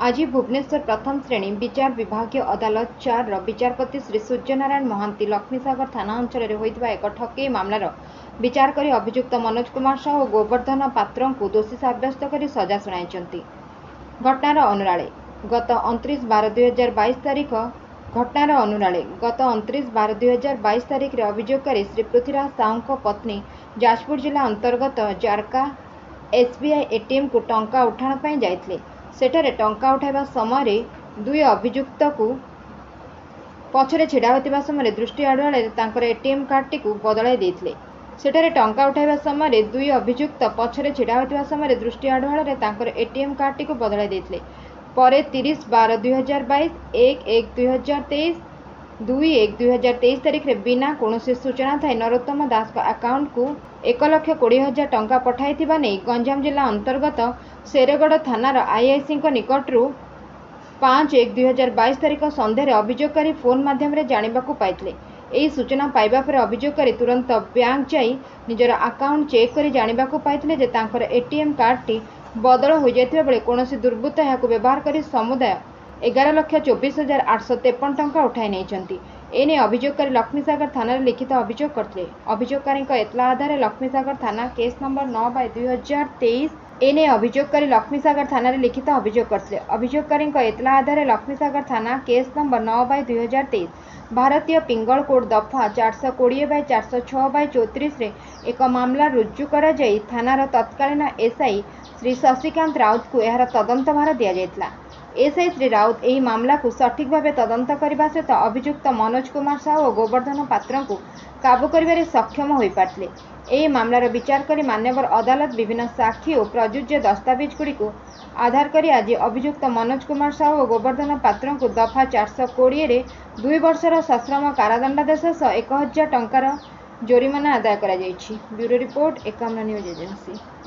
आज भुवनेश्वर प्रथम श्रेणी विचार विभाग अदालत 4 विचारपति श्री सूर्यनारायण महांती लक्ष्मीसागर थाना अंचल होता एक ठकई मामलार विचार कर अभियुक्त मनोज कुमार साहू और गोवर्धन पात्र को दोषी साब्यस्त कर सजा शुणाई। घटनार अनुराले गत 29/12/2022 तारीख घटनार अनुराले गत 29/12/2022 तारीख में अभियोगकारी श्री पृथ्वीराज साहू पत्नी जाजपुर जिला अंतर्गत जारका SBI ATM को टंका उठाण जाइथिले। सेठारे टंका उठाइबा समय दुई अभियुक्त को पछरे छिड़ा होतिबा समय दृष्टि आड़ुआले तांकर ATM कार्डटी को बदलाई देथिले। सेठारे टंका उठाइबा समय दुई अभियुक्त पछरे छिड़ा होतिबा समय दृष्टि आड़ुआले तांकर ATM कार्डटी को बदलाई देथिले। परे 30/12/2022 1/1/2023 2/1/2023 तारीख में बिना कौनसी सूचना थाई नरोत्तम दास का अकाउंट को 1,20,000 टंका पठाई नहीं गंजाम जिला अंतर्गत शेरगढ़ थानार IIC निकटू 5/1/2022 तारीख सन्ध्यार अभियोगकारी फोन माध्यम जानवाक पाइथिले। यही सूचना पाइबा पर अभियोगकारी तुरंत बैंक जाई निजर अकाउंट चेक कर जानवाक पाइथिले जे तांकर ATM कार्डटी बदल हो जाइथिबा बेले कौनसी दुर्बृत्त याकू व्यवहार कर समुदाय 11,24,853 टंका उठाई नहीं। एने अभियोगकारी लक्ष्मीसागर थाना लिखित अभियोग करते। अभियोगकारी एतला आधार लक्ष्मीसागर थाना केस नंबर 9/2023 एने अभियोगकारी लक्ष्मीसागर थाना लिखित अभियोग करते। अभियोगकारी एतला आधार लक्ष्मीसागर थाना केस नंबर 9/2023 भारतीय पिंगल कोड दफा 420/406/34 एक मामला रुजु करा जाई थानार तत्कालीन SI श्री शशिकांत राउत को यार तदंत भार दि जाइतला। SI श्री राउत यही मामला को सठिक भाव तदंत करने सहित अभियुक्त मनोज कुमार साहू और गोवर्धन पात्र को काबू कर सक्षम हो पारथिले। यही मामलार विचार करी मान्यवर अदालत विभिन्न साक्षी और प्रयुज्य दस्तावेज गुड़ी को आधार करी आज अभियुक्त मनोज कुमार साहू और गोवर्धन पात्र को दफा 420 2 वर्षर सश्रम कारादंडादेश सह 1,000 टंकार जोरिमाना आदाय करा जायछि। Bureau report Ekamra news agency.